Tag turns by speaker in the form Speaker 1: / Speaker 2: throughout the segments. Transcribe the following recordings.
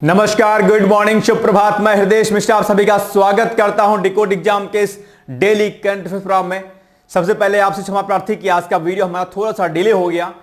Speaker 1: नमस्कार, good morning, शुभ प्रभात। मैं हृदय मिश्रा आप सभी का स्वागत करता हूं डिकोड एग्जाम के इस डेली करंट अफेयर्स प्रोग्राम में। सबसे पहले आपसे क्षमा प्रार्थी कि आज का वीडियो हमारा थोड़ा सा डिले हो गया,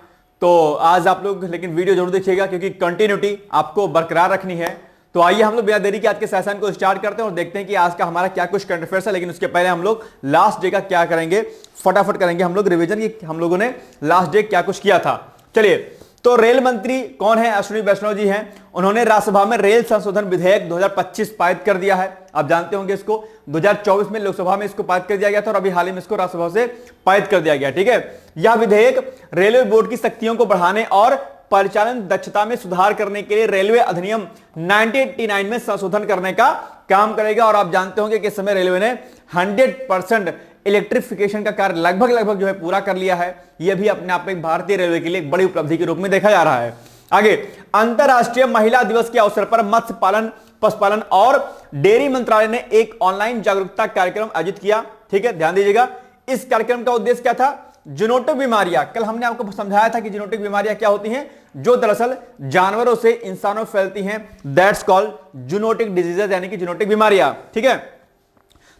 Speaker 1: तो आज आप लोग लेकिन वीडियो जरूर देखिएगा क्योंकि कंटिन्यूटी आपको बरकरार रखनी है। तो आइए हम लोग बिना देरी के आज के सेशन को स्टार्ट करते हैं और देखते हैं कि आज का हमारा क्या कुछ करंट अफेयर्स है। लेकिन उसके पहले हम लोग लास्ट डे का क्या करेंगे, फटाफट करेंगे हम लोग रिवीजन की हम लोगों ने लास्ट डे क्या कुछ किया था। चलिए, तो रेल मंत्री कौन है? अश्विनी वैष्णव जी हैं। उन्होंने राज्यसभा में रेल संशोधन विधेयक 2025 पारित कर दिया है। आप जानते होंगे इसको 2024 में लोकसभा में इसको पारित कर दिया गया था और अभी हाल ही में इसको राज्यसभा से पारित कर दिया गया। ठीक है, यह विधेयक रेलवे बोर्ड की शक्तियों को बढ़ाने और परिचालन दक्षता में सुधार करने के लिए रेलवे अधिनियम 1989 में संशोधन करने का काम करेगा। और आप जानते होंगे कि इस समय रेलवे ने 100% इलेक्ट्रिफिकेशन का कार्य लगभग जो है पूरा कर लिया है। यह भी अपने आप में भारतीय रेलवे के लिए एक बड़ी उपलब्धि के रूप में देखा जा रहा है। आगे, अंतरराष्ट्रीय महिला दिवस के अवसर पर मत्स्य पालन, पशुपालन और डेयरी मंत्रालय ने एक ऑनलाइन जागरूकता कार्यक्रम आयोजित किया। ठीक है, ध्यान दीजिएगा। इस कार्यक्रम का उद्देश्य क्या था? जूनोटिक बीमारियां। कल हमने आपको समझाया था कि जूनोटिक बीमारियां क्या होती हैं, जो दरअसल जानवरों से इंसानों में फैलती हैं। दैट्स कॉल्ड जूनोटिक डिजीजेस, यानी कि जूनोटिक बीमारियां। ठीक है,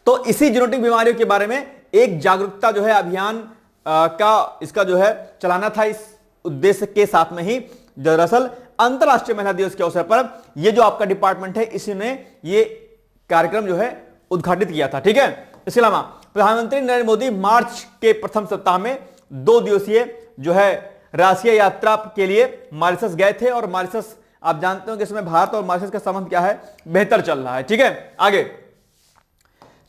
Speaker 1: तो इसी जूनोटिक बीमारियों के बारे में एक जागरूकता जो है अभियान का इसका जो है चलाना था। इस उद्देश्य के साथ में ही दरअसल अंतरराष्ट्रीय महिला दिवस के अवसर पर ये जो आपका डिपार्टमेंट है इसी ने ये कार्यक्रम जो है उद्घाटित किया था। ठीक है, इसके अलावा प्रधानमंत्री नरेंद्र मोदी मार्च के प्रथम सप्ताह में 2 दिवसीय जो है राष्ट्रीय यात्रा के लिए मॉरिशस गए थे। और मॉरिशस आप जानते हो कि इसमें भारत और मॉरिशस का संबंध क्या है, बेहतर चल रहा है। ठीक है, आगे,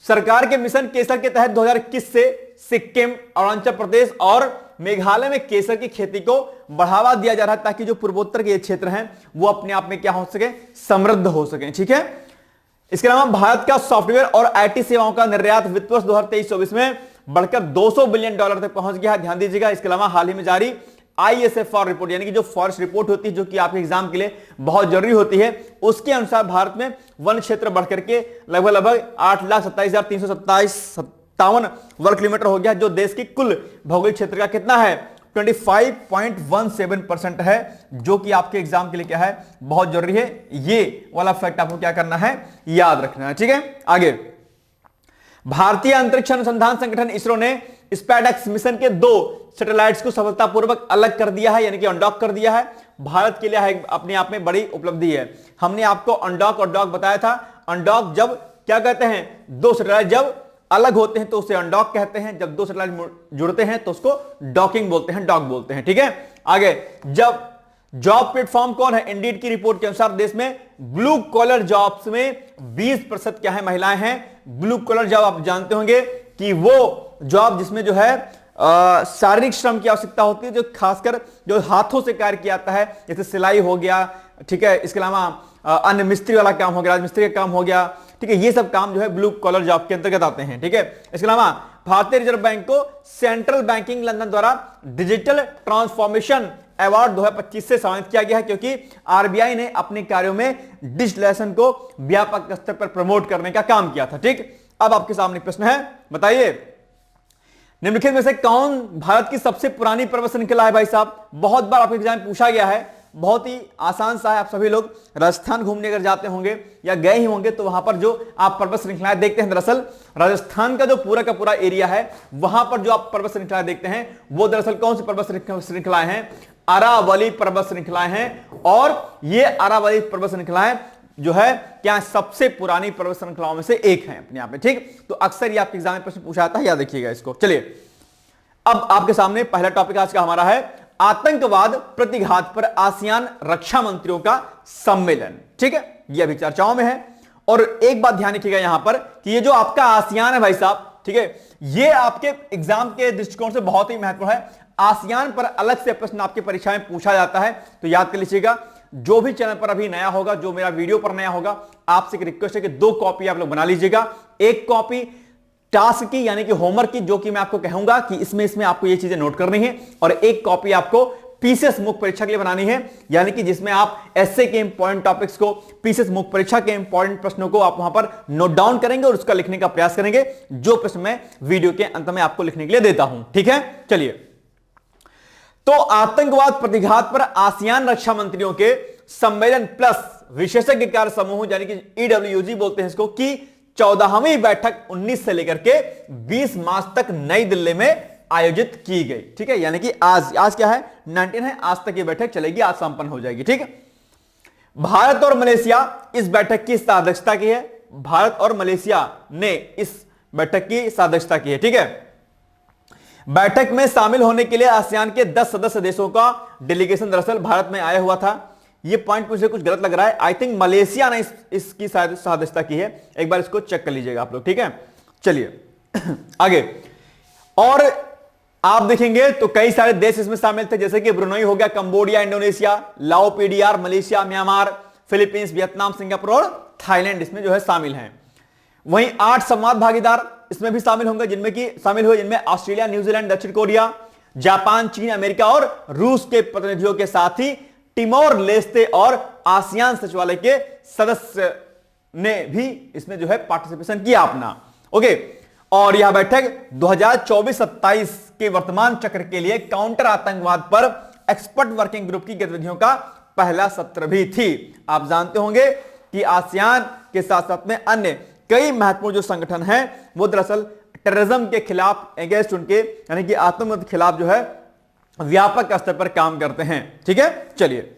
Speaker 1: सरकार के मिशन केसर के तहत 2021 से सिक्किम, अरुणाचल प्रदेश और मेघालय में केसर की खेती को बढ़ावा दिया जा रहा है ताकि जो पूर्वोत्तर के क्षेत्र हैं वो अपने आप में क्या हो सके, समृद्ध हो सके। ठीक है, इसके अलावा भारत का सॉफ्टवेयर और आईटी सेवाओं का निर्यात वित्त वर्ष 2023-24 में बढ़कर $200 बिलियन तक पहुंच गया है। ध्यान दीजिएगा। इसके अलावा हाल ही में जारी ISFR रिपोर्ट, यानी कि जो फॉरेस्ट रिपोर्ट होती है जो कि आपके एग्जाम के लिए बहुत जरूरी होती है, उसके अनुसार भारत में वन क्षेत्र बढ़कर के लगभग 8,27,327 वर्ग किलोमीटर हो गया, जो देश की कुल भौगोलिक क्षेत्र का कितना है, 25.17% है, जो कि आपके एग्जाम के लिए क्या है, बहुत जरूरी है। ये वाला फैक्ट आपको क्या करना है, याद रखना है। ठीक है, आगे, भारतीय अंतरिक्ष अनुसंधान संगठन इसरो ने स्पेसएक्स मिशन के 2 सैटेलाइट्स को सफलतापूर्वक अलग कर दिया है, यानी कि अनडॉक कर दिया है। भारत के लिए अपने आप में बड़ी उपलब्धि है। हमने आपको अनडॉक और डॉक बताया था। अनडॉक जब क्या कहते हैं, 2 सैटेलाइट जब अलग होते हैं तो उसे अनडॉक कहते हैं, जब 2 सैटेलाइट जुड़ते हैं तो उसको डॉकिंग बोलते हैं, डॉक बोलते हैं। ठीक है, आगे, जब जॉब प्लेटफॉर्म कौन है? इंडीड की रिपोर्ट के अनुसार देश में ब्लू कॉलर जॉब्स में 20% क्या है, महिलाएं हैं। ब्लू कॉलर जॉब आप जानते होंगे कि वो जॉब जिसमें जो है शारीरिक श्रम की आवश्यकता होती है, जो खासकर जो हाथों से कार्य किया जाता है, जैसे सिलाई हो गया। ठीक है, इसके अलावा अन्य मिस्त्री वाला काम हो गया, राजमिस्त्री का काम हो गया। ठीक है, ये सब काम जो है ब्लू कॉलर जॉब के अंतर्गत आते हैं। ठीक है, इसके अलावा भारतीय रिजर्व बैंक को सेंट्रल बैंकिंग लंदन द्वारा डिजिटल ट्रांसफॉर्मेशन अवार्ड 2025 से सम्मानित किया गया है, क्योंकि आरबीआई ने अपने कार्यों में डिजिटलाइजेशन को व्यापक स्तर पर प्रमोट करने का काम किया था। ठीक, अब आपके सामने प्रश्न है, बताइए निम्नलिखित में से कौन भारत की सबसे पुरानी पर्वत श्रृंखला है? भाई साहब, बहुत बार आपके एग्जाम में पूछा गया है, बहुत ही आसान सा है। आप सभी लोग राजस्थान घूमने अगर जाते होंगे या गए ही होंगे तो वहां पर जो आप पर्वत श्रृंखलाएं देखते हैं, दरअसल राजस्थान का जो पूरा का पूरा एरिया है वहां पर जो आप पर्वत श्रृंखलाएं देखते हैं वो दरअसल कौन सी पर्वत श्रृंखलाएं हैं? अरावली पर्वत श्रृंखलाएं हैं। और ये अरावली पर्वत श्रृंखलाएं जो है क्या सबसे पुरानी पर्वत श्रृंखलाओं में से एक है अपने आप में। ठीक, तो अक्सर ये आपके एग्जाम में प्रश्न पूछा जाता है, याद रखिएगा इसको। चलिए, अब आपके सामने पहला टॉपिक आज का हमारा है आतंकवाद प्रतिघात पर आसियान रक्षा मंत्रियों का सम्मेलन। ठीक है, ये अभी चर्चाओं में है। और एक बात ध्यान रखिएगा यहां पर कि ये जो आपका आसियान है भाई साहब, ठीक है, ये आपके एग्जाम के दृष्टिकोण से बहुत ही महत्वपूर्ण है। आसियान पर अलग से प्रश्न आपकी परीक्षा में पूछा जाता है, तो याद कर लीजिएगा। जो भी चैनल पर अभी नया होगा, जो मेरा वीडियो पर नया होगा, आपसे एक रिक्वेस्ट है कि 2 कॉपी आप लोग बना लीजिएगा। एक कॉपी टास्क की, यानी कि होमवर्क की, जो कि मैं आपको कहूंगा कि इसमें आपको ये चीजें नोट करनी है। और एक कॉपी आपको पीसीएस मुख्य परीक्षा के लिए बनानी है, यानी कि जिसमें आप एसए के इंपॉर्टेंट टॉपिक्स को, पीसीएस मुख्य परीक्षा के इंपॉर्टेंट प्रश्नों को आप वहां पर नोट डाउन करेंगे और उसका लिखने का प्रयास करेंगे, जो प्रश्न मैं वीडियो के अंत में आपको लिखने के लिए देता हूं। ठीक है, चलिए, तो आतंकवाद प्रतिघात पर आसियान रक्षा मंत्रियों के सम्मेलन प्लस विशेषज्ञ कार्य समूह यानी कि EWG बोलते हैं इसको, की 14वीं बैठक 19 से लेकर के 20 मार्च तक नई दिल्ली में आयोजित की गई। ठीक है, यानी कि आज क्या है, 19 है, आज तक ये बैठक चलेगी, आज संपन्न हो जाएगी। ठीक है, भारत और मलेशिया इस बैठक की अध्यक्षता की है। भारत और मलेशिया ने इस बैठक की अध्यक्षता की है। ठीक है, बैठक में शामिल होने के लिए आसियान के 10 सदस्य देशों का डेलीगेशन दरअसल भारत में आया हुआ था। ये पॉइंट मुझे कुछ गलत लग रहा है, आई थिंक मलेशिया ने इसकी सदस्यता की है, एक बार इसको चेक कर लीजिएगा आप लोग। ठीक है, चलिए आगे। और आप देखेंगे तो कई सारे देश इसमें शामिल थे, जैसे कि ब्रुनई हो गया, कंबोडिया, इंडोनेशिया, लाओ, PDR, Malaysia, Myanmar, Philippines, Vietnam, Singapore और थाईलैंड इसमें जो है शामिल हैं। वहीं 8 संवाद भागीदार इसमें भी शामिल होंगे, जिनमें ऑस्ट्रेलिया, न्यूजीलैंड, दक्षिण कोरिया, जापान, चीन, अमेरिका और रूस के प्रतिनिधियों के साथ ही टिमोर लेस्ते और आसियान सचिवालय के सदस्य ने भी इसमें जो है पार्टिसिपेशन किया अपना। ओके, और यह बैठक 2024-27 के वर्तमान चक्र के लिए काउंटर आतंकवाद पर एक्सपर्ट वर्किंग ग्रुप की गतिविधियों का पहला सत्र भी थी। आप जानते होंगे कि आसियान के साथ साथ में अन्य कई महत्वपूर्ण जो संगठन हैं वो दरअसल टेररिज्म के खिलाफ अगेंस्ट उनके यानी कि आतंकवाद के खिलाफ जो है व्यापक स्तर पर काम करते हैं। ठीक है, चलिए,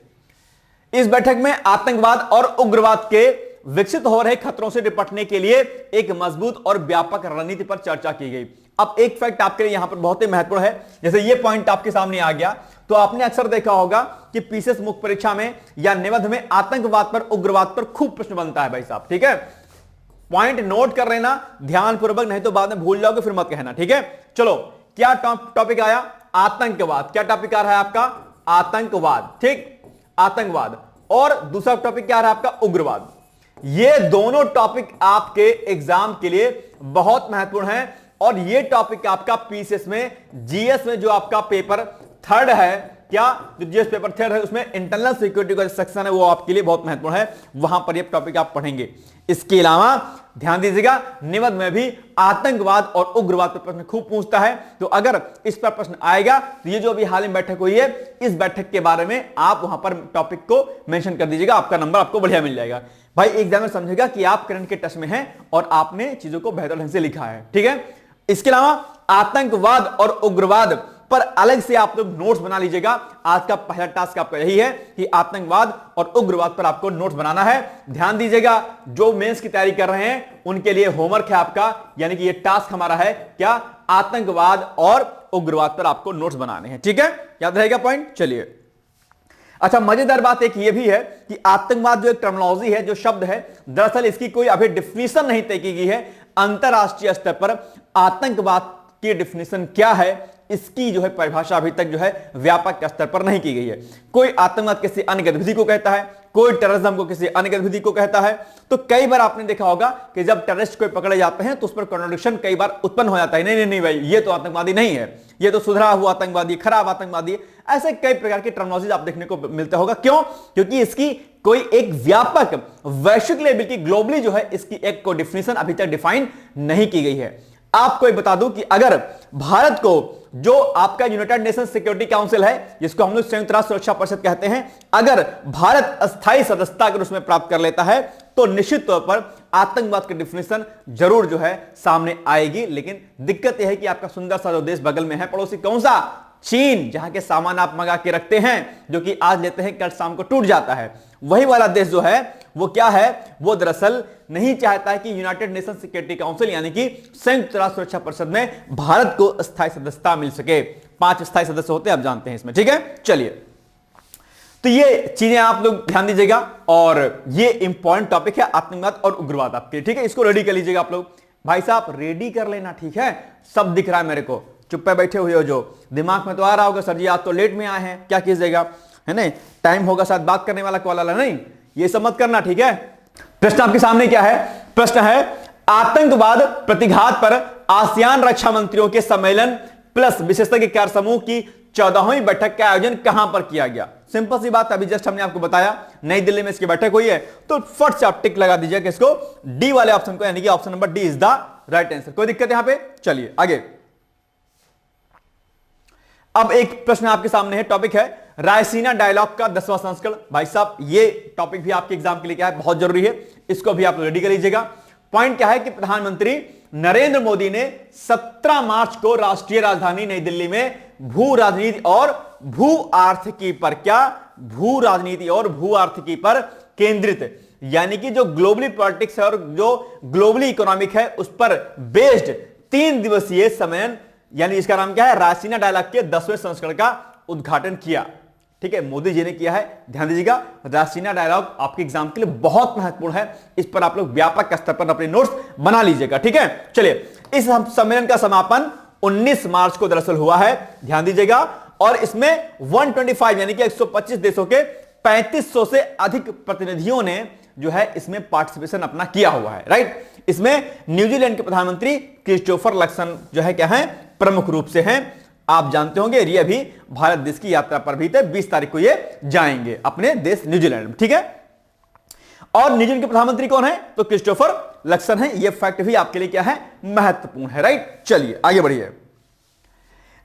Speaker 1: इस बैठक में आतंकवाद और उग्रवाद के विकसित हो रहे खतरों से निपटने के लिए एक मजबूत और व्यापक रणनीति पर चर्चा की गई। अब एक फैक्ट आपके लिए यहां पर बहुत ही महत्वपूर्ण है, जैसे ये पॉइंट आपके सामने आ गया तो आपने अक्सर देखा होगा कि पीसीएस मुख्य परीक्षा में या निबंध में आतंकवाद पर, उग्रवाद पर खूब प्रश्न बनता है भाई साहब। ठीक है, पॉइंट नोट कर लेना ध्यानपूर्वक, नहीं तो बाद में भूल जाओगे फिर मत कहना। ठीक है, चलो, क्या टॉपिक आया, आतंकवाद। क्या टॉपिक आ रहा है आपका, आतंकवाद। ठीक, आतंकवाद। और दूसरा टॉपिक क्या रहा है आपका, उग्रवाद। ये दोनों टॉपिक आपके एग्जाम के लिए बहुत महत्वपूर्ण है और ये टॉपिक आपका पीसीएस में, जीएस में जो आपका पेपर 3 है, क्या जो जीएस पेपर 3 है उसमें इंटरनल सिक्योरिटी का सेक्शन है वो आपके लिए बहुत महत्वपूर्ण है, वहां पर ये टॉपिक आप पढ़ेंगे। इसके अलावा ध्यान दीजिएगा, निबंध में भी आतंकवाद और उग्रवाद पर प्रश्न खूब पूछता है, तो अगर इस पर प्रश्न आएगा तो ये जो अभी हाल में बैठक हुई है इस बैठक के बारे में आप वहां पर टॉपिक को मेंशन कर दीजिएगा, आपका नंबर आपको बढ़िया मिल जाएगा। भाई एग्जामिनर समझेगा कि आप करंट के टच में हैं और आपने चीजों को बेहतर ढंग से लिखा है। ठीक है, इसके अलावा आतंकवाद और उग्रवाद पर अलग से आप लोग नोट्स बना लीजिएगा। आज का पहला टास्क आपका यही है कि आतंकवाद और उग्रवाद पर आपको नोट्स बनाना है। ध्यान दीजिएगा, जो मेंस की तैयारी कर रहे हैं उनके लिए होमवर्क है आपका, यानी कि ये टास्क हमारा है क्या, आतंकवाद और उग्रवाद पर आपको नोट्स बनाने हैं। ठीक है, याद रहेगा पॉइंट। चलिए, अच्छा, मजेदार बात एक ये भी है कि आतंकवाद जो एक टर्मिनोलॉजी है, जो शब्द है, दरअसल इसकी कोई अभी डिफिनीशन नहीं तय की गई है। अंतरराष्ट्रीय स्तर पर आतंकवाद की डिफिनीशन क्या है, इसकी जो है परिभाषा अभी तक जो है व्यापक स्तर पर नहीं की गई है। कोई आतंकवाद किसी अन्य गतिविधि को कहता है, कोई टेररिज्म को किसी अन्य गतिविधि को कहता है। तो कई बार आपने देखा होगा कि जब टेररिस्ट कोई पकड़े जाते हैं तो उस पर कॉन्ट्रडिक्शन कई बार उत्पन्न हो जाता है, नहीं नहीं नहीं भाई, ये तो आतंकवादी नहीं है, ये तो सुधरा हुआ आतंकवादी, खराब आतंकवादी। ऐसे कई प्रकार की टर्मिनोलॉजी आप देखने को मिलता होगा। क्यों? क्योंकि इसकी कोई एक व्यापक वैश्विक लेवल की, ग्लोबली जो है इसकी एक को डिफिनीशन अभी तक डिफाइन नहीं की गई है। आपको एक बता दूं कि अगर भारत को जो आपका यूनाइटेड नेशन सिक्योरिटी काउंसिल है, जिसको हम लोग संयुक्त राष्ट्र सुरक्षा परिषद कहते हैं, अगर भारत अस्थायी सदस्यता अगर उसमें प्राप्त कर लेता है तो निश्चित तौर पर आतंकवाद की डिफिनेशन जरूर जो है सामने आएगी। लेकिन दिक्कत यह है कि आपका सुंदर सा जो देश बगल में है पड़ोसी, कौन सा, चीन, जहां के सामान आप मंगा के रखते हैं जो कि आज लेते हैं कल शाम को टूट जाता है, वही वाला देश जो है वो क्या है, वो दरअसल नहीं चाहता है कि यूनाइटेड नेशन सिक्योरिटी काउंसिल यानी कि संयुक्त राष्ट्र सुरक्षा परिषद में भारत को अस्थायी सदस्यता मिल सके। 5 अस्थायी सदस्य होते हैं, आप जानते हैं इसमें। ठीक है, चलिए, तो ये चीजें आप लोग ध्यान दीजिएगा और ये इंपॉर्टेंट टॉपिक है आतंकवाद और उग्रवाद आपके। ठीक है, इसको रेडी कर लीजिएगा आप लोग। भाई साहब रेडी कर लेना, ठीक है, सब दिख रहा है मेरे को, चुप पे बैठे हुए हो, जो दिमाग में तो आ रहा होगा सर जी आज तो लेट में आए हैं, क्या कीजिएगा, है ना, टाइम होगा शायद बात करने वाला कॉल वाला, नहीं, ये सब मत करना। ठीक है, प्रश्न आपके सामने क्या है, प्रश्न है आतंकवाद प्रतिघात पर आसियान रक्षा मंत्रियों के सम्मेलन प्लस विशेषज्ञ कार्य समूह की 14वीं बैठक का आयोजन कहां पर किया गया। सिंपल सी बात, अभी जस्ट हमने आपको बताया नई दिल्ली में इसकी बैठक हुई है, तो फट से आप टिक लगा दीजिए किसको, डी वाले ऑप्शन को, यानी कि option number D is the right answer. कोई दिक्कत यहां पे। चलिए आगे, अब एक प्रश्न आपके सामने है, टॉपिक है रायसीना डायलॉग का 10वां संस्करण, भाई साहब ये टॉपिक भी आपके एग्जाम के लिए क्या है, बहुत जरूरी है, इसको भी आप रेडी कर लीजिएगा। पॉइंट क्या है कि प्रधानमंत्री नरेंद्र मोदी ने 17 मार्च को राष्ट्रीय राजधानी नई दिल्ली में भू राजनीति और भू आर्थिकी पर, क्या, भू राजनीति और भू आर्थिकी पर केंद्रित, यानी कि जो ग्लोबली पॉलिटिक्स है और जो ग्लोबली इकोनॉमिक है उस पर बेस्ड 3 दिवसीय सम्मेलन, यानी इसका नाम क्या है, रायसीना डायलॉग के 10वें संस्करण का उद्घाटन किया। ठीक है, मोदी जी ने किया है, ध्यान दीजिएगा। रायसीना डायलॉग आपके एग्जाम के लिए बहुत महत्वपूर्ण है, इस पर आप लोग व्यापक स्तर पर अपने नोट्स बना लीजिएगा। ठीक है, चलिए, इस सम्मेलन का समापन 19 मार्च को दरअसल हुआ है, ध्यान दीजिएगा, और इसमें 125 यानी कि 125 देशों के 3500 से अधिक प्रतिनिधियों ने जो है इसमें पार्टिसिपेशन अपना किया हुआ है, राइट। इसमें न्यूजीलैंड के प्रधानमंत्री क्रिस्टोफर लक्सन जो है क्या है, प्रमुख रूप से हैं। आप जानते होंगे ये अभी भारत देश की यात्रा पर भी थे, 20 तारीख को ये जाएंगे अपने देश न्यूजीलैंड में। ठीक है, और न्यूजीलैंड के प्रधानमंत्री कौन है, तो क्रिस्टोफर लक्सन है। ये फैक्ट भी आपके लिए क्या है, महत्वपूर्ण है, राइट। चलिए आगे बढ़िए।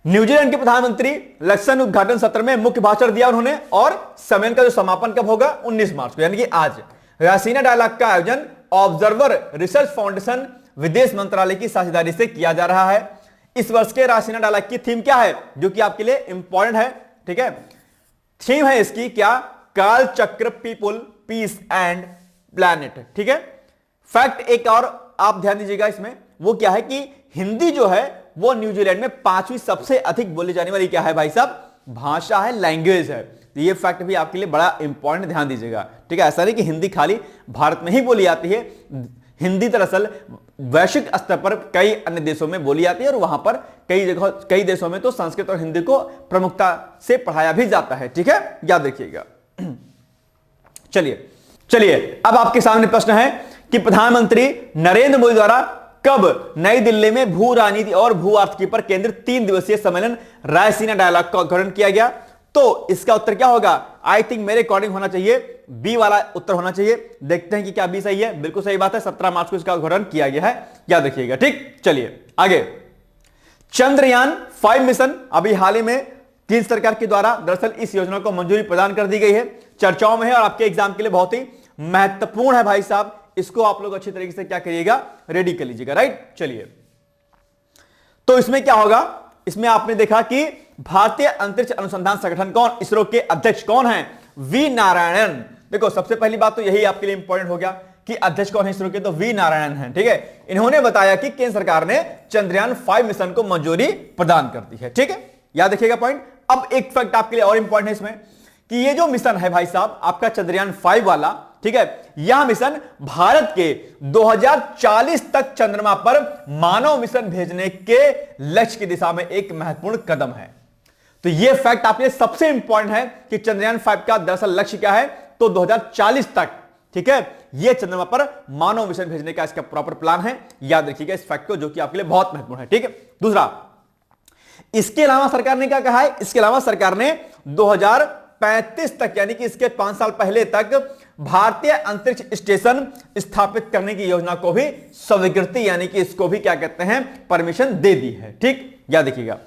Speaker 1: न्यूजीलैंड के प्रधानमंत्री लक्सन उद्घाटन सत्र में मुख्य भाषण दिया उन्होंने, और सम्मेलन का जो समापन कब होगा, 19 मार्च को, यानी कि आज। रायसीना डायलॉग का आयोजन ऑब्जर्वर रिसर्च फाउंडेशन विदेश मंत्रालय की साझेदारी से किया जा रहा है। इस वर्ष के रायसीना डायलॉग की थीम क्या है, जो कि आपके लिए इंपॉर्टेंट है। ठीक है, थीम है इसकी क्या, काल चक्र, पीपुल, पीस एंड प्लैनेट। ठीक है, फैक्ट एक और आप ध्यान दीजिएगा इसमें, वो क्या है कि हिंदी जो है वो न्यूजीलैंड में 5वीं सबसे अधिक बोली जाने वाली क्या है भाई साहब, भाषा है, लैंग्वेज है। तो ये फैक्ट भी आपके लिए बड़ा इंपॉर्टेंट, ध्यान दीजिएगा। ठीक है, ऐसा नहीं कि हिंदी खाली भारत में ही बोली जाती है, हिंदी दरअसल वैश्विक स्तर पर कई अन्य देशों में बोली जाती है, और वहां पर कई जगह, कई देशों में तो संस्कृत और हिंदी को प्रमुखता से पढ़ाया भी जाता है। ठीक है, याद रखिएगा। चलिए अब आपके सामने प्रश्न है कि प्रधानमंत्री नरेंद्र मोदी द्वारा कब नई दिल्ली में भू राजनीति और भू आर्थिकी पर केंद्रित 3 दिवसीय सम्मेलन रायसीना डायलॉग का उद्घाटन किया गया, तो इसका उत्तर क्या होगा, आई थिंक मेरे अकॉर्डिंग होना चाहिए बी वाला उत्तर होना चाहिए। देखते हैं कि क्या बी सही है, बिल्कुल सही बात है, 17 मार्च को इसका उद्घाटन किया गया है, याद रखिएगा। ठीक, चलिए आगे। चंद्रयान 5 मिशन अभी हाल ही में केंद्र सरकार के द्वारा दरअसल इस योजना को मंजूरी प्रदान कर दी गई है, चर्चाओं में है और आपके एग्जाम के लिए बहुत ही महत्वपूर्ण है भाई साहब। इसको आप लोग अच्छी तरीके से क्या करिएगा, रेडी कर लीजिएगा, राइट। चलिए, तो इसमें क्या होगा, इसमें आपने देखा कि भारतीय अंतरिक्ष अनुसंधान संगठन कौन, इसरो के अध्यक्ष कौन है, वी नारायणन। देखो सबसे पहली बात तो यही आपके लिए इंपॉर्टेंट हो गया कि अध्यक्ष कौन है इसरो के, तो वी नारायणन है। ठीक है, इन्होंने बताया कि केंद्र सरकार ने चंद्रयान 5 मिशन को मंजूरी प्रदान कर दी है। ठीक है, याद रखिएगा पॉइंट। अब एक फैक्ट आपके लिए और इंपॉर्टेंट है इसमें कि ये जो मिशन है भाई साहब आपका चंद्रयान 5 वाला, ठीक है, यह मिशन भारत के 2040 तक चंद्रमा पर मानव मिशन भेजने के लक्ष्य की दिशा में एक महत्वपूर्ण कदम है। तो यह फैक्ट आपके लिए सबसे इंपॉर्टेंट है कि चंद्रयान 5 का दरअसल लक्ष्य क्या है, तो 2040 तक, ठीक है, यह चंद्रमा पर मानव मिशन भेजने का इसका प्रॉपर प्लान है। याद रखिएगा इस फैक्ट को, जो कि आपके लिए बहुत महत्वपूर्ण है। ठीक है, दूसरा, इसके अलावा सरकार ने क्या कहा है, इसके अलावा सरकार ने 2035 तक यानी कि इसके 5 साल पहले तक भारतीय अंतरिक्ष स्टेशन स्थापित करने की योजना को भी स्वीकृति यानी कि इसको भी क्या कहते हैं, परमिशन दे दी है। ठीक, याद रखिएगा।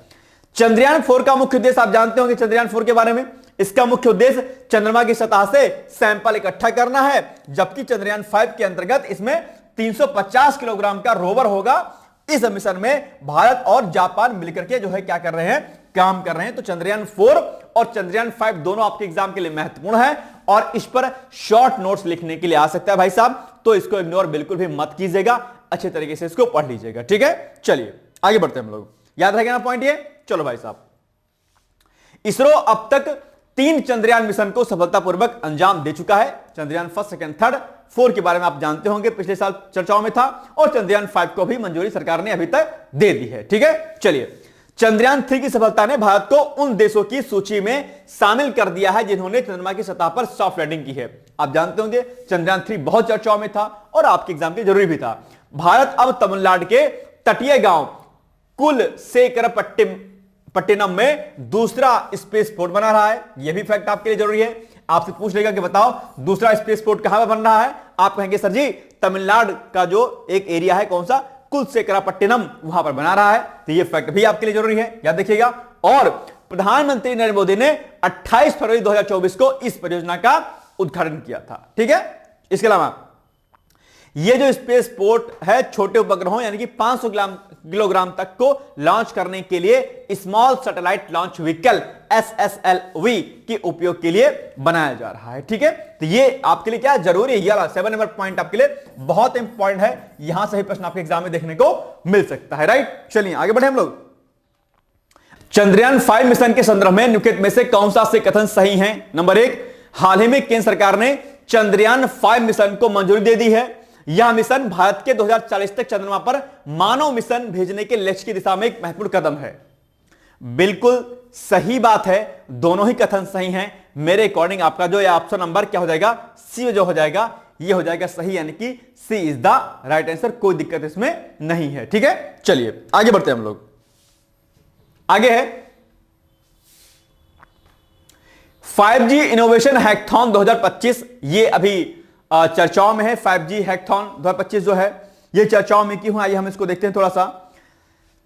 Speaker 1: चंद्रयान 4 का मुख्य उद्देश्य आप जानते होंगे, चंद्रयान 4 के बारे में, इसका मुख्य उद्देश्य चंद्रमा की सतह से सैंपल इकट्ठा करना है, जबकि चंद्रयान 5 के अंतर्गत इसमें 350 किलोग्राम का रोवर होगा। इस मिशन में भारत और जापान मिलकर के जो है क्या कर रहे हैं, काम कर रहे हैं। तो चंद्रयान 4 और चंद्रयान 5 दोनों आपके एग्जाम के लिए महत्वपूर्ण है और इस पर शॉर्ट नोट्स लिखने के लिए आ सकता है भाई साहब, तो इसको इग्नोर बिल्कुल भी मत कीजिएगा, अच्छे तरीके से इसको पढ़ लीजिएगा। ठीक है, चलिए आगे बढ़ते हैं हम लोग, याद रखें ना पॉइंट ये। चलो भाई साहब, इसरो अब तक 3 चंद्रयान मिशन को सफलतापूर्वक अंजाम दे चुका है। चंद्रयान 1, 2, 3, 4 के बारे में आप जानते होंगे, पिछले साल चर्चाओं में था, और चंद्रयान 5 को भी मंजूरी सरकार ने अभी तक दे दी है। ठीक है, चलिए, चंद्रयान 3 की सफलता ने भारत को उन देशों की सूची में शामिल कर दिया है जिन्होंने चंद्रमा की सतह पर सॉफ्ट लैंडिंग की है। आप जानते होंगे चंद्रयान 3 बहुत चर्चाओं में था और आपके एग्जाम के जरूरी भी था। भारत अब तमिलनाडु के तटीय गांव कुलसेकरपट्टिनम में दूसरा स्पेस पोर्ट बना रहा है। यह भी फैक्ट आपके लिए जरूरी है। आपसे पूछ लेगा कि बताओ दूसरा स्पेस पोर्ट कहां पर बन रहा है, आप कहेंगे सर जी तमिलनाडु का जो एक एरिया है, कौन सा, कुलसेकरपट्टिनम, वहां पर बना रहा है। तो यह फैक्ट भी आपके लिए जरूरी है, याद रखिएगा। और प्रधानमंत्री नरेंद्र मोदी ने 28 फरवरी 2024 को इस परियोजना का उद्घाटन किया था। ठीक है, इसके अलावा ये जो स्पेस पोर्ट है छोटे उपग्रहों यानी कि 500 किलोग्राम तक को लॉन्च करने के लिए small satellite launch vehicle SSLV के उपयोग के लिए बनाया जा रहा है। ठीक है, तो ये आपके लिए क्या जरूरी है, ये 7 नंबर पॉइंट आपके लिए बहुत इंपॉर्टेंट है, यहां से ही प्रश्न आपके एग्जाम में देखने को मिल सकता है। राइट, चलिए आगे बढ़े हम लोग। चंद्रयान 5 मिशन के संदर्भ में निम्नलिखित में से कौन सा से कथन सही है? नंबर 1, हाल ही में केंद्र सरकार ने चंद्रयान 5 मिशन को मंजूरी दे दी है। यह मिशन भारत के 2040 तक चंद्रमा पर मानव मिशन भेजने के लक्ष्य की दिशा में एक महत्वपूर्ण कदम है। बिल्कुल सही बात है, दोनों ही कथन सही हैं। मेरे अकॉर्डिंग आपका जो ऑप्शन नंबर क्या हो जाएगा, सी जो हो जाएगा, ये हो जाएगा सही, यानी कि सी इज द राइट आंसर, कोई दिक्कत इसमें नहीं है। ठीक है, चलिए आगे बढ़ते हैं हम लोग। आगे है 5G इनोवेशन हैकथॉन 2025, ये अभी चर्चाओं में है। 5G हैकथॉन 2025 जो है ये चर्चाओं में क्यों है, आइए हम इसको देखते हैं थोड़ा सा।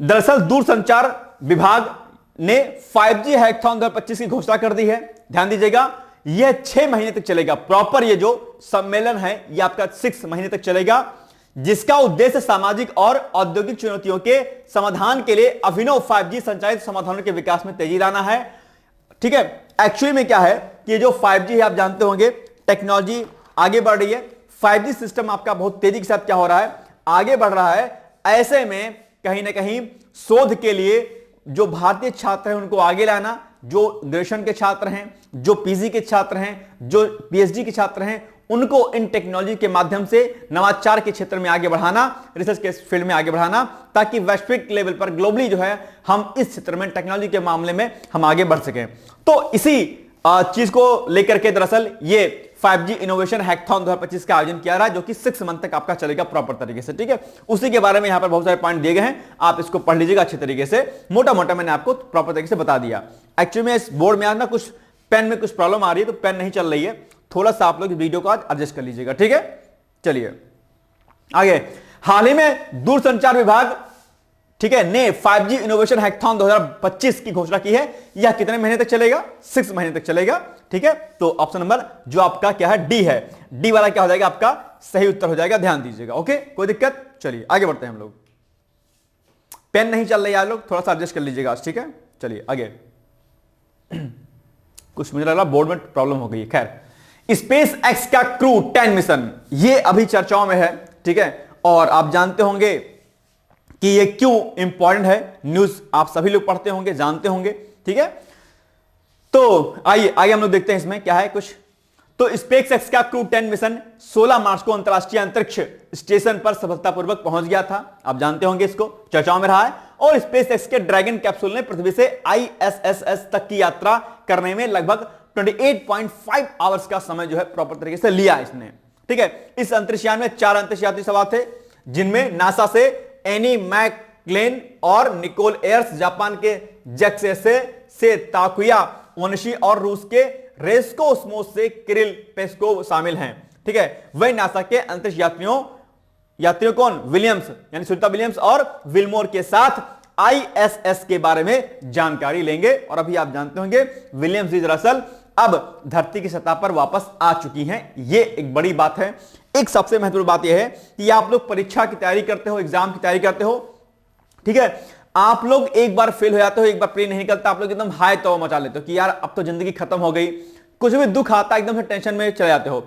Speaker 1: दरअसल दूरसंचार विभाग ने 5G हैकथॉन 2025 की घोषणा कर दी है। ध्यान दीजिएगा, यह 6 महीने तक चलेगा। प्रॉपर ये जो सम्मेलन है ये आपका 6 महीने तक चलेगा, जिसका उद्देश्य सामाजिक और औद्योगिक चुनौतियों के समाधान के लिए अभिनव 5G संचालित समाधानों के विकास में तेजी लाना है। ठीक है, एक्चुअली में क्या है कि जो 5G है आप जानते होंगे, टेक्नोलॉजी आगे बढ़ रही है। 5G सिस्टम आपका बहुत तेजी के साथ क्या हो रहा है, आगे बढ़ रहा है। ऐसे में कहीं ना कहीं शोध के लिए जो भारतीय छात्र हैं उनको आगे लाना, जो ग्रेजुएशन के छात्र हैं, जो पीजी के छात्र हैं, जो पीएचडी के छात्र हैं, उनको इन टेक्नोलॉजी के माध्यम से नवाचार के क्षेत्र में आगे बढ़ाना, रिसर्च के फील्ड में आगे बढ़ाना, ताकि वैश्विक लेवल पर ग्लोबली जो है हम इस क्षेत्र में टेक्नोलॉजी के मामले में हम आगे बढ़ सकें। तो इसी चीज को लेकर के दरअसल ये 5G इनोवेशन हैकथॉन 2025 का आयोजन किया रहा है, जो कि 6 मंथ तक आपका चलेगा प्रॉपर तरीके से। ठीक है, उसी के बारे में यहां पर बहुत सारे पॉइंट दिए गए हैं, आप इसको पढ़ लीजिएगा अच्छे तरीके से। मोटा मोटा मैंने आपको प्रॉपर तरीके से बता दिया। एक्चुअली में इस बोर्ड में आज ना कुछ पेन में कुछ प्रॉब्लम आ रही है, तो पेन नहीं चल रही है, थोड़ा सा आप लोग वीडियो को आज एडजस्ट कर लीजिएगा। ठीक है, चलिए आगे। हाल ही में दूरसंचार विभाग, ठीक है, ने 5G इनोवेशन हैकथॉन 2025 की घोषणा की है। यह कितने महीने तक चलेगा? 6 महीने तक चलेगा। ठीक है, तो ऑप्शन नंबर जो आपका क्या है, डी है। डी वाला क्या हो जाएगा, आपका सही उत्तर हो जाएगा, ध्यान दीजिएगा। ओके, कोई दिक्कत? चलिए आगे बढ़ते हैं हम लोग। पेन नहीं चल रही है आप लोग, थोड़ा सा एडजस्ट कर लीजिएगा। ठीक है, चलिए आगे। कुछ मुझे लग रहा बोर्ड में प्रॉब्लम हो गई। खैर, स्पेस एक्स का क्रू 10 मिशन ये अभी चर्चाओं में है। ठीक है, और आप जानते होंगे कि ये क्यों इंपॉर्टेंट है, न्यूज आप सभी लोग पढ़ते होंगे, जानते होंगे। ठीक है, तो आइए आगे हम लोग देखते हैं इसमें क्या है कुछ। तो स्पेस एक्स का क्रू 10 मिशन 16 मार्च को अंतरराष्ट्रीय अंतरिक्ष स्टेशन पर सफलतापूर्वक पहुंच गया था। आप जानते होंगे, इसको चर्चाओं में रहा है। और स्पेस एक्स के ड्रैगन कैप्सूल ने पृथ्वी से ISS तक की यात्रा करने में लगभग 28.5 आवर्स का समय जो है प्रॉपर तरीके से लिया इसने। ठीक है, इस अंतरिक्षयान में 4 अंतरिक्ष यात्री सवार थे, जिनमें नासा से एनी मैकक्लेन और निकोल एयर्स, जापान के जैक्से से ताकुया ओनशी और रूस के रेस्कोस्मोस से किरिल पेस्कोव शामिल हैं। ठीक है, वही नासा के अंतरिक्ष यात्रियों कौन, विलियम्स यानी सुनीता विलियम्स और विल्मोर के साथ ISS के बारे में जानकारी लेंगे। और अभी आप जानते होंगे विलियम्स जी दरअसल अब धरती की सतह पर वापस आ चुकी हैं। ये एक बड़ी बात है। एक सबसे महत्वपूर्ण बात यह है कि आप लोग परीक्षा की तैयारी करते हो, एग्जाम की तैयारी करते हो, ठीक है, आप लोग एक बार फेल हो जाते हो, एक बार प्ले नहीं निकलता, आप लोग एकदम हाय तो मचा लेते हो कि यार अब तो जिंदगी खत्म हो गई, कुछ भी दुख आता एकदम से टेंशन में चले जाते हो।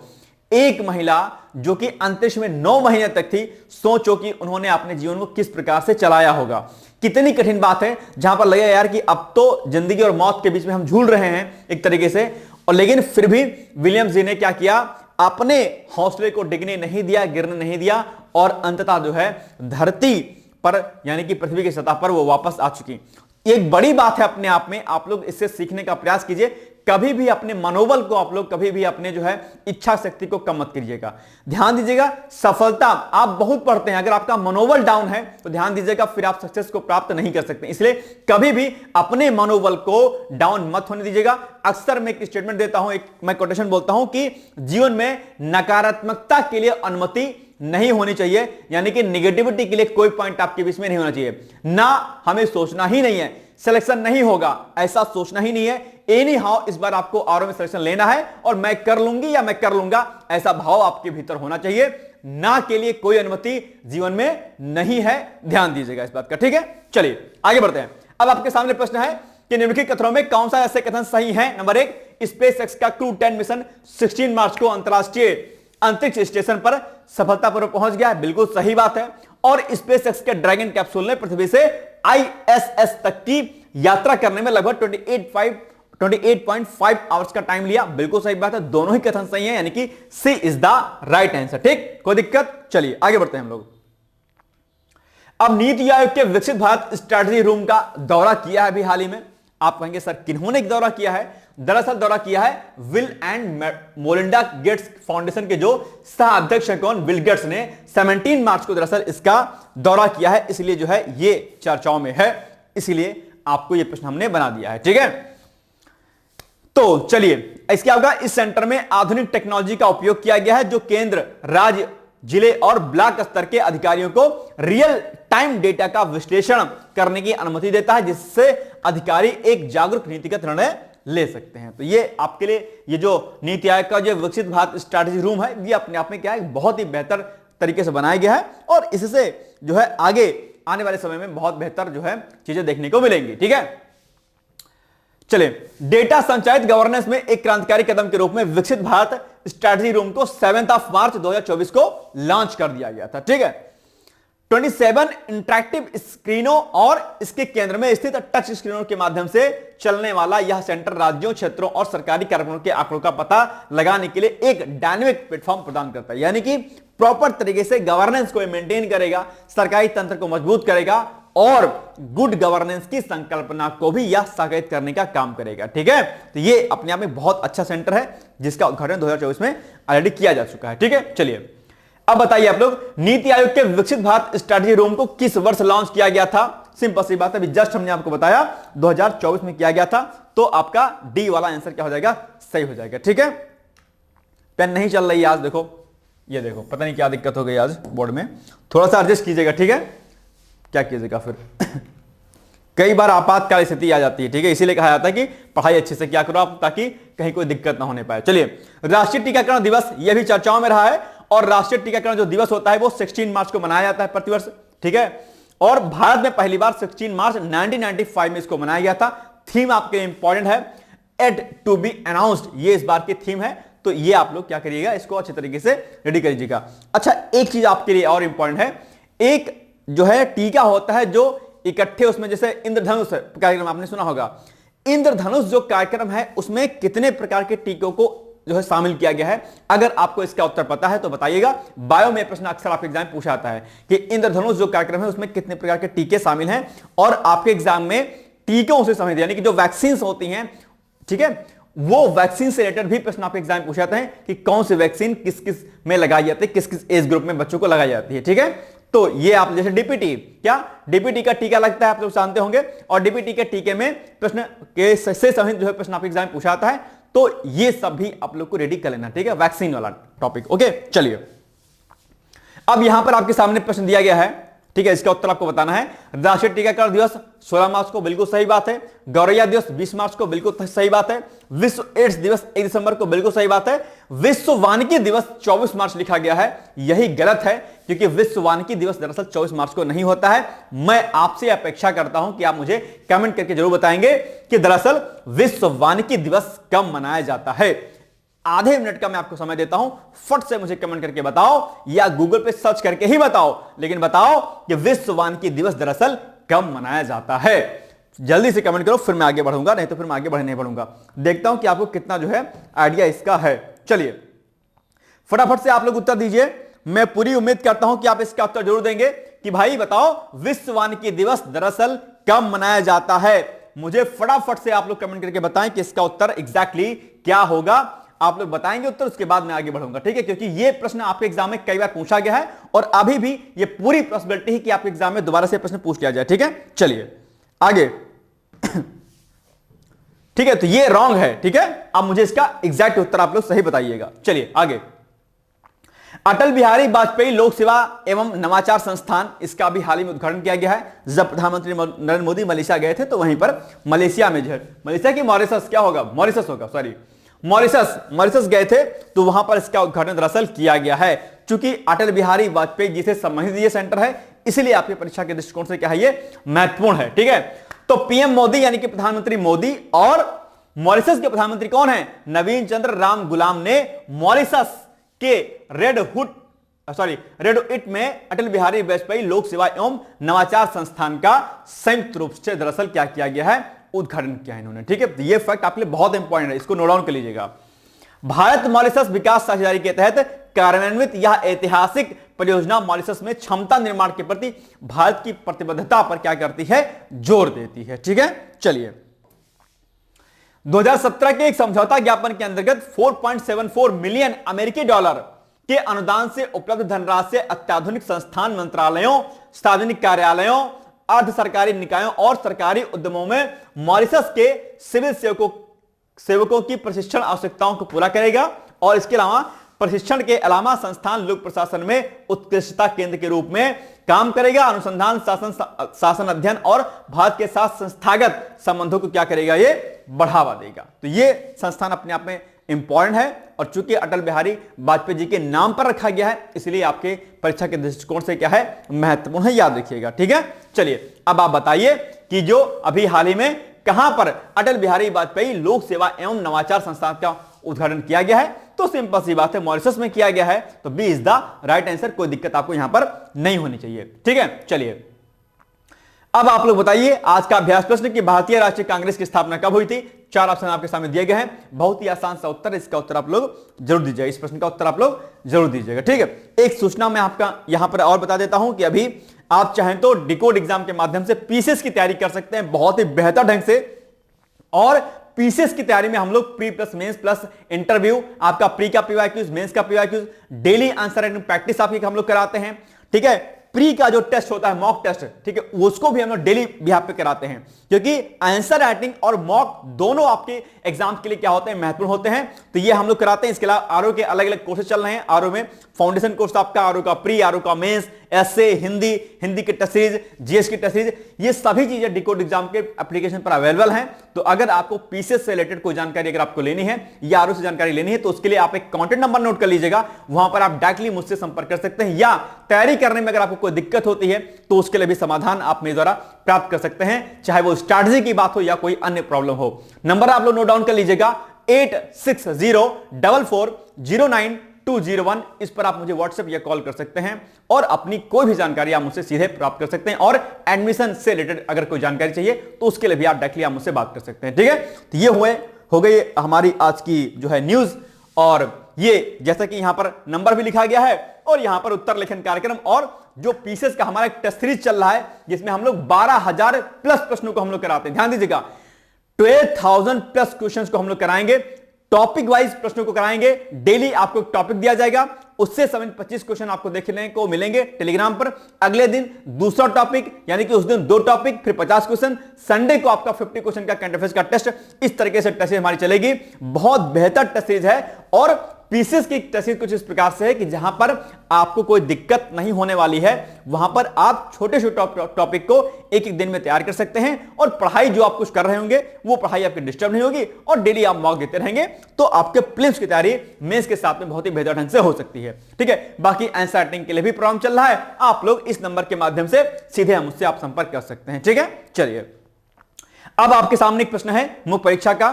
Speaker 1: एक महिला जो कि अंतरिक्ष में 9 महीने तक थी, सोचो कि उन्होंने अपने जीवन को किस प्रकार से चलाया होगा। कितनी कठिन बात है, जहां पर लगे यार कि अब तो जिंदगी और मौत के बीच में हम झूल रहे हैं एक तरीके से, और लेकिन फिर भी विलियम्स जी ने क्या किया, अपने हौसले को डिगने नहीं दिया, गिरने नहीं दिया, और अंततः जो है धरती पर यानी कि पृथ्वी की सतह पर वो वापस आ चुकी। एक बड़ी बात है अपने आप में, आप लोग इससे सीखने का प्रयास कीजिए। कभी भी अपने मनोबल को आप लोग कभी भी अपने जो है इच्छा शक्ति को कम मत करिएगा। ध्यान दीजिएगा, सफलता आप बहुत पढ़ते हैं, अगर आपका मनोबल डाउन है तो ध्यान दीजिएगा फिर आप सक्सेस को प्राप्त नहीं कर सकते। इसलिए कभी भी अपने मनोबल को डाउन मत होने दीजिएगा। अक्सर मैं एक स्टेटमेंट देता हूं, एक मैं कोटेशन बोलता हूं कि जीवन में नकारात्मकता के लिए अनुमति नहीं होनी चाहिए, यानी कि निगेटिविटी के लिए कोई पॉइंट आपके बीच में नहीं होना चाहिए। ना हमें सोचना ही नहीं है सिलेक्शन नहीं होगा, ऐसा सोचना ही नहीं है। एनी हाउ इस बार आपको आरओ में सिलेक्शन लेना है और मैं कर लूंगी या मैं कर लूंगा, ऐसा भाव आपके भीतर होना चाहिए। ना के लिए कोई अनुमति जीवन में नहीं है, ध्यान दीजिएगा इस बात का, ठीक है। चलिए आगे बढ़ते हैं। अब आपके सामने प्रश्न है कि निम्नलिखित कथनों में कौन सा ऐसे कथन सही है। नंबर 1, स्पेस एक्स का क्रू 10 मिशन 16 मार्च को अंतरराष्ट्रीय अंतरिक्ष स्टेशन पर सफलतापूर्वक पहुंच गया है, बिल्कुल सही बात है। और स्पेस एक्स के ड्रैगन कैप्सूल ने पृथ्वी से आईएसएस तक की यात्रा करने में लगभग 28.5 आवर्स का टाइम लिया, बिल्कुल सही बात है। दोनों ही कथन सही है, यानी कि सी इज द राइट आंसर, ठीक, कोई दिक्कत। चलिए आगे बढ़ते हैं हम लोग। अब नीति आयोग के विकसित भारत स्ट्रैटेजी रूम का दौरा किया है अभी हाल ही में। आप कहेंगे सर किन्होंने दौरा किया है? दरअसल दौरा किया है विल एंड मोलिंडा गेट्स फाउंडेशन के जो सह अध्यक्ष हैं, कौन? बिल गेट्स ने 17 मार्च को दरअसल इसका दौरा किया है, इसलिए जो है ये चर्चाओं में है, इसलिए आपको ये प्रश्न हमने बना दिया है, ठीक है। तो चलिए इसके अलावा इस सेंटर में आधुनिक टेक्नोलॉजी का उपयोग किया गया है, जो केंद्र, राज्य, जिले और ब्लॉक स्तर के अधिकारियों को रियल टाइम डेटा का विश्लेषण करने की अनुमति देता है, जिससे अधिकारी एक जागरूक नीतिगत निर्णय ले सकते हैं। तो ये आपके लिए ये जो नीति आयोग का जो विकसित भारत स्ट्रैटेजी रूम है, ये अपने आप में क्या है, बहुत ही बेहतर तरीके से बनाया गया है और इससे जो है आगे आने वाले समय में बहुत बेहतर जो है चीजें देखने को मिलेंगी, ठीक है। चलिए, डेटा संचालित गवर्नेंस में एक क्रांतिकारी कदम के रूप में विकसित भारत स्ट्रैटेजी रूम को 7 मार्च 2024 को लॉन्च कर दिया गया था, ठीक है। 27 इंटरैक्टिव स्क्रीनों और इसके केंद्र में स्थित टच स्क्रीनों के माध्यम से चलने वाला यह सेंटर राज्यों, क्षेत्रों और सरकारी कार्यक्रमों के आंकड़ों का पता लगाने के लिए एक डायनेमिक प्लेटफॉर्म प्रदान करता है, यानी कि प्रॉपर तरीके से गवर्नेंस को मेंटेन करेगा, सरकारी तंत्र को मजबूत करेगा और गुड गवर्नेंस की संकल्पना को भी यह साकार करने का काम करेगा, ठीक है। तो ये अपने आप में बहुत अच्छा सेंटर है, जिसका उद्घाटन 2024 में ऑलरेडी किया जा चुका है, ठीक है। चलिए अब बताइए आप लोग, नीति आयोग के विकसित भारत स्ट्रैटेजी रूम को किस वर्ष लॉन्च किया गया था? सिंपल सी बात है, अभी जस्ट हमने आपको बताया 2024 में किया गया था, तो आपका डी वाला आंसर क्या हो जाएगा, सही हो जाएगा, ठीक है। पेन नहीं चल रही आज, देखो ये देखो, पता नहीं क्या दिक्कत हो गई आज बोर्ड में, थोड़ा सा एडजस्ट कीजिएगा, ठीक है। क्या कीजिएगा फिर कई बार आपातकाल स्थिति आ जाती है, ठीक है, इसीलिए कहा जाता है कि पढ़ाई अच्छे से क्या करो आप, ताकि कहीं कोई दिक्कत ना होने पाए। चलिए, राष्ट्रीय टीकाकरण दिवस, यह भी चर्चाओं में रहा है और राष्ट्रीय टीकाकरण जो दिवस होता है वो 16 मार्च को मनाया जाता है प्रतिवर्ष, ठीक है। और भारत में पहली बार 16 मार्च 1995 में इसको मनाया गया था। थीम आपके इंपॉर्टेंट है, एट टू बी अनाउंस्ड, ये इस बार की थीम है, तो ये आप लोग क्या करिएगा, इसको अच्छे तरीके से रेडी करिएगा। अच्छा, एक चीज आपके लिए और इंपॉर्टेंट है, एक जो है टीका होता है जो इकट्ठे उसमें, जैसे इंद्रधनुष कार्यक्रम आपने सुना होगा, इंद्रधनुष जो कार्यक्रम है उसमें कितने प्रकार के टीकों को जो है शामिल किया गया है? अगर आपको इसका उत्तर पता है तो बताइएगा। बायो में प्रश्न अक्सर आपके एग्जाम पूछा जाता है कि इंद्रधनुष जो कार्यक्रम है उसमें कितने प्रकार के टीके शामिल हैं, और आपके एग्जाम में टीकों से संबंधित यानी कि जो वैक्सीन होती हैं, ठीक है, वो वैक्सीन से रिलेटेड भी प्रश्न आपके एग्जाम पूछे जाते हैं कि कौन सी वैक्सीन किस किस में लगाई जाती है, किस किस एज ग्रुप में बच्चों को लगाई जाती है, ठीक है। तो ये आप जैसे डीपीटी, क्या डीपीटी का टीका लगता है, आप लोग जानते होंगे, और डीपीटी के टीके में प्रश्न के से संबंधित जो है प्रश्न आपके एग्जाम पूछा जाता है, तो ये सब भी आप लोग को रेडी कर लेना, ठीक है, वैक्सीन वाला टॉपिक, ओके। चलिए, अब यहां पर आपके सामने प्रश्न दिया गया है, ठीक है, इसका उत्तर आपको बताना है। राष्ट्रीय टीकाकरण दिवस 16 मार्च को, बिल्कुल सही बात है। गौरैया दिवस 20 मार्च को, बिल्कुल सही बात है। विश्व एड्स दिवस 1 दिसंबर को, बिल्कुल सही बात है। विश्व वानिकी दिवस 24 मार्च लिखा गया है, यही गलत है, क्योंकि विश्व वानिकी दिवस दरअसल 24 मार्च को नहीं होता है। मैं आपसे अपेक्षा करता हूं कि आप मुझे कमेंट करके जरूर बताएंगे कि दरअसल विश्व वानिकी दिवस कब मनाया जाता है। आधे मिनट का मैं आपको समय देता हूं, फट से मुझे कमेंट करके बताओ या गूगल पे सर्च करके ही बताओ, लेकिन बताओ कि विश्व वानिकी दिवस दरअसल कब मनाया जाता है। जल्दी से कमेंट करो, फिर मैं आगे बढ़ूंगा, नहीं तो फिर मैं आगे बढ़ नहीं बढ़ूंगा। देखता हूं कि आपको कितना जो है आइडिया इसका है। चलिए फटाफट से आप लोग उत्तर दीजिए, मैं पूरी उम्मीद करता हूं कि आप इसका उत्तर जरूर देंगे कि भाई बताओ विश्व वानिकी दिवस दरअसल कब मनाया जाता है। मुझे फटाफट से आप लोग कमेंट करके बताएं कि इसका उत्तर एग्जैक्टली क्या होगा। आप लोग बताएंगे उत्तर, उसके बाद मैं आगे बढ़ूंगा, ठीक है, क्योंकि ये प्रश्न आपके एग्जाम में कई बार पूछा गया है और अभी भी ये पूरी पॉसिबिलिटी है कि आपके एग्जाम में दोबारा से प्रश्न पूछ लिया जाए, ठीक है। चलिए आगे ठीक है, तो ये रॉन्ग है, ठीक है। अब मुझे इसका एग्जैक्ट उत्तर आप लोग सही बताइएगा। चलिए आगे, अटल बिहारी वाजपेयी लोक सेवा एवं नवाचार संस्थान, इसका भी हाल ही में उद्घाटन किया गया है। जब प्रधानमंत्री नरेंद्र मोदी मलेशिया गए थे तो वहीं पर मलेशिया में जो है, मलेशिया की मॉरिशस क्या होगा, मॉरिशस होगा, सॉरी मॉरिशस गए थे तो वहां पर इसका उद्घाटन दरअसल किया गया है। चूंकि अटल बिहारी वाजपेयी जी से संबंधित ये सेंटर है, इसलिए आपकी परीक्षा के दृष्टिकोण से क्या है, ये महत्वपूर्ण है। ठीक है, तो पीएम मोदी यानी कि प्रधानमंत्री मोदी और मॉरिशस के प्रधानमंत्री कौन है, नवीन चंद्र राम गुलाम ने मॉरिशस के रेड इट में अटल बिहारी वाजपेयी लोक सेवा एवं नवाचार संस्थान का संयुक्त रूप से दरअसल क्या किया गया है, उद्घाटन किया है इन्होंने। ठीक है, तो ये फैक्ट आपके लिए बहुत इंपॉर्टेंट है, इसको नोट डाउन कर लीजिएगा। भारत मॉरिशस विकास साझेदारी के तहत कार्यान्वित यह ऐतिहासिक परियोजना मॉरिशस में क्षमता निर्माण के प्रति भारत की प्रतिबद्धता पर क्या करती है, जोर देती है। ठीक है, चलिए 2017 के एक समझौता ज्ञापन के अंतर्गत 4.74 मिलियन अमेरिकी डॉलर के अनुदान से उपलब्ध धनराशि से अत्याधुनिक संस्थान, मंत्रालयों, सार्वजनिक कार्यालयों, अर्ध सरकारी निकायों और सरकारी उद्यमों में मॉरिशस के सिविल सेवकों की प्रशिक्षण आवश्यकताओं को पूरा करेगा। और इसके अलावा प्रशिक्षण के अलावा संस्थान लोक प्रशासन में उत्कृष्टता केंद्र के रूप में काम करेगा। अनुसंधान, शासन अध्ययन और भारत के साथ संस्थागत संबंधों को क्या करेगा, ये बढ़ावा देगा। तो ये संस्थान अपने आप में इंपॉर्टेंट है और चूंकि अटल बिहारी वाजपेयी जी के नाम पर रखा गया है, इसलिए आपके परीक्षा के दृष्टिकोण से क्या है, महत्वपूर्ण है, याद रखिएगा। ठीक है, चलिए अब आप बताइए कि जो अभी हाल ही में कहां पर अटल बिहारी वाजपेयी लोक सेवा एवं नवाचार संस्थान का उद्घाटन किया गया है, तो सिंपल सी बात है, मॉरिशस में किया गया है, तो B is the right answer. कोई दिक्कत आपको यहां पर नहीं होनी चाहिए। ठीक है, चलिए अब आप लोग बताइए आज का अभ्यास प्रश्न कि भारतीय राष्ट्रीय कांग्रेस की स्थापना कब हुई थी। 4 ऑप्शन आपके सामने दिए गए हैं, बहुत ही आसान सा उत्तर, इसका उत्तर आप लोग जरूर दीजिएगा, इस प्रश्न का उत्तर आप लोग जरूर दीजिएगा। ठीक है, एक सूचना मैं आपका यहां पर और बता देता हूं कि अभी आप चाहें तो डिकोड एग्जाम के माध्यम से पीसीएस की तैयारी कर सकते हैं बहुत ही बेहतर ढंग से। और पीसीएस की तैयारी में हम लोग pre plus mains plus interview, आपका प्री का पीवाईक्यूज, मेंस का PYQs, daily answer writing practice आपकी हम लोग कराते हैं। ठीक है, प्री का जो टेस्ट होता है मॉक टेस्ट, ठीक है, उसको भी हम लोग डेली बिहाफ पे कराते हैं, क्योंकि आंसर राइटिंग और मॉक दोनों आपके एग्जाम के लिए क्या होते हैं, महत्वपूर्ण होते हैं। तो ये हम लोग कराते हैं। इसके अलावा आरओ के अलग अलग कोर्सेज चल रहे हैं। आरओ में फाउंडेशन कोर्स आपका, आरओ का प्री, आरओ का मेंस, एसए, हिंदी की टेस्ट सीरीज, जीएस की टेस्ट सीरीज, ये सभी चीजें डिकोड एग्जाम के एप्लीकेशन पर अवेलेबल हैं। तो अगर आपको पीसीएस से रिलेटेड कोई जानकारी अगर आपको लेनी है या आरओ से जानकारी लेनी है, तो उसके लिए आप एक कॉन्टेक्ट नंबर नोट कर लीजिएगा, वहां पर आप डायरेक्टली मुझसे संपर्क कर सकते हैं। या तैयारी करने में अगर आपको कोई दिक्कत होती है तो उसके लिए भी समाधान आप मेरे द्वारा प्राप्त कर सकते हैं, चाहे वो स्ट्रैटेजी की बात हो या कोई अन्य प्रॉब्लम हो। नंबर आप लोग नोट डाउन कर लीजिएगा 8604092201। इस पर आप मुझे व्हाट्सएप या कॉल कर सकते हैं और अपनी कोई भी जानकारी आप मुझसे सीधे प्राप्त कर सकते हैं। और एडमिशन से रिलेटेड अगर कोई जानकारी चाहिए तो उसके लिए भी आप डायरेक्टली आप मुझसे बात कर सकते हैं। ठीक है, तो ये हो गई हमारी आज की जो है न्यूज। और ये जैसा कि यहां पर नंबर भी लिखा गया है और यहां पर उत्तर लेखन कार्यक्रम और जो पीसेस का हमारा एक टेस्ट सीरीज चल रहा है जिसमें हम लोग 12,000 प्लस प्रश्नों को हम लोग कराते हैं। ध्यान दीजिएगा, 12,000 प्लस क्वेश्चंस को हम लोग कराएंगे, टॉपिक वाइज प्रश्नों को कराएंगे। डेली आपको एक टॉपिक दिया जाएगा, उससे 25 क्वेश्चन आपको देखने को मिलेंगे टेलीग्राम पर। अगले दिन दूसरा टॉपिक, यानी कि उस दिन 2 टॉपिक, फिर 50 क्वेश्चन। संडे को आपका 50 क्वेश्चन का करंट अफेयर्स का टेस्ट। इस तरीके से टेस्ट सीरीज हमारी चलेगी, बहुत बेहतर टेस्ट सीरीज है। और पीसीएस की टेस्ट सीरीज कुछ इस प्रकार से है कि जहां पर आपको कोई दिक्कत नहीं होने वाली है, वहां पर आप छोटे छोटे टॉपिक को एक एक दिन में तैयार कर सकते हैं और पढ़ाई जो आप कुछ कर रहे होंगे वो पढ़ाई आपकी डिस्टर्ब नहीं होगी और डेली आप मॉक देते रहेंगे, तो आपके प्रीलिम्स की तैयारी मेंस के साथ में बहुत ही बेहतर ढंग से हो सकती है। ठीक है, बाकी आंसर राइटिंग के लिए भी प्रोग्राम चल रहा है, आप लोग इस नंबर के माध्यम से सीधे मुझसे आप संपर्क कर सकते हैं। ठीक है, चलिए अब आपके सामने एक प्रश्न है मुख्य परीक्षा का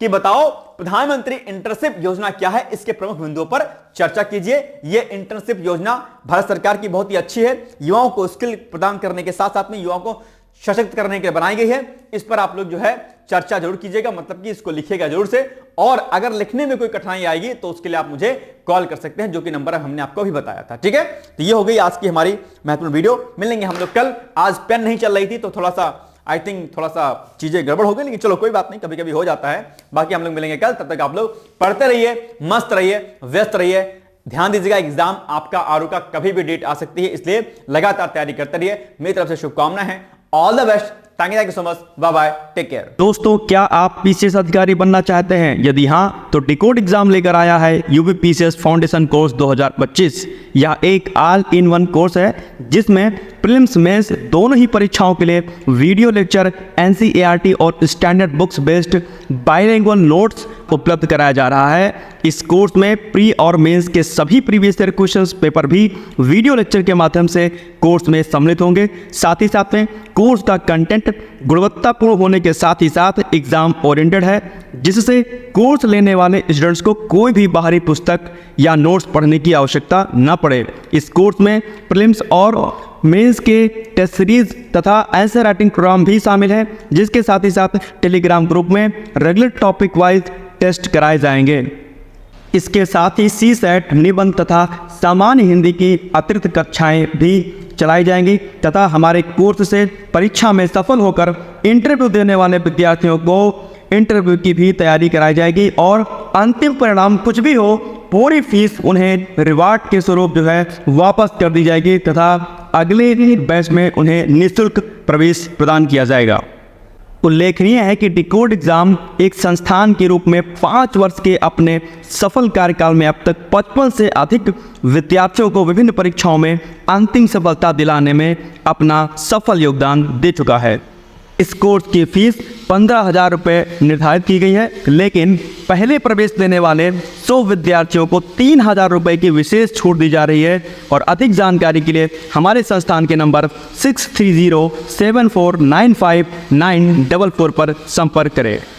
Speaker 1: कि बताओ प्रधानमंत्री इंटर्नशिप योजना क्या है, इसके प्रमुख बिंदुओं पर चर्चा कीजिए। यह इंटर्नशिप योजना भारत सरकार की बहुत ही अच्छी है, युवाओं को स्किल प्रदान करने के साथ साथ में युवाओं को सशक्त करने के लिए बनाई गई है। इस पर आप लोग जो है चर्चा जरूर कीजिएगा, मतलब कि इसको लिखिएगा जरूर से। और अगर लिखने में कोई कठिनाई आएगी तो उसके लिए आप मुझे कॉल कर सकते हैं, जो कि नंबर हमने आपको भी बताया था। ठीक है, तो ये हो गई आज की हमारी महत्वपूर्ण वीडियो। मिलेंगे हम लोग कल। आज पेन नहीं चल रही थी तो थोड़ा सा आई थिंक थोड़ा सा चीजें गड़बड़ हो गई, लेकिन चलो कोई बात नहीं, कभी कभी हो जाता है। बाकी हम लोग मिलेंगे कल, तब तक आप लोग पढ़ते रहिए, मस्त रहिए, व्यस्त रहिए। ध्यान दीजिएगा, एग्जाम आपका आरओ का कभी भी डेट आ सकती है, इसलिए लगातार तैयारी करते रहिए। मेरी तरफ से शुभकामनाएं हैं। All the best, thank you so much, bye bye, take care.
Speaker 2: दोस्तों, क्या आप पीसीएस अधिकारी बनना चाहते हैं? यदि हाँ, तो डिकोड एग्जाम लेकर आया है यूपी पीसीएस फाउंडेशन कोर्स 2025। यह एक ऑल इन वन कोर्स है जिसमें प्रीलिम्स मेंस दोनों ही परीक्षाओं के लिए वीडियो लेक्चर, एनसीईआरटी और standard books based bilingual notes उपलब्ध कराया जा रहा है। इस कोर्स में प्री और मेंस के सभी प्रीवियस ईयर क्वेश्चंस पेपर भी वीडियो लेक्चर के माध्यम से कोर्स में सम्मिलित होंगे। साथ ही साथ में कोर्स का कंटेंट गुणवत्तापूर्ण होने के साथ ही साथ एग्जाम ओरिएंटेड है, जिससे कोर्स लेने वाले स्टूडेंट्स को कोई भी बाहरी पुस्तक या नोट्स पढ़ने की आवश्यकता न पड़े। इस कोर्स में प्रीलिम्स और मेंस के टेस्ट सीरीज तथा आंसर राइटिंग प्रोग्राम भी शामिल है, जिसके साथ ही साथ टेलीग्राम ग्रुप में रेगुलर टॉपिक वाइज टेस्ट कराए जाएंगे। इसके साथ ही सीसेट, निबंध तथा सामान्य हिंदी की अतिरिक्त कक्षाएं भी चलाई जाएंगी तथा हमारे कोर्स से परीक्षा में सफल होकर इंटरव्यू देने वाले विद्यार्थियों को इंटरव्यू की भी तैयारी कराई जाएगी और अंतिम परिणाम कुछ भी हो, पूरी फीस उन्हें रिवार्ड के स्वरूप जो है वापस कर दी जाएगी तथा अगले बैच में उन्हें निःशुल्क प्रवेश प्रदान किया जाएगा। उल्लेखनीय है कि डिकोड एग्जाम एक संस्थान के रूप में 5 वर्ष के अपने सफल कार्यकाल में अब तक 55 से अधिक विद्यार्थियों को विभिन्न परीक्षाओं में अंतिम सफलता दिलाने में अपना सफल योगदान दे चुका है। इस कोर्स की फीस 15,000 रुपये निर्धारित की गई है, लेकिन पहले प्रवेश लेने वाले 100 विद्यार्थियों को 3,000 रुपये की विशेष छूट दी जा रही है। और अधिक जानकारी के लिए हमारे संस्थान के नंबर 6307495944 पर संपर्क करें।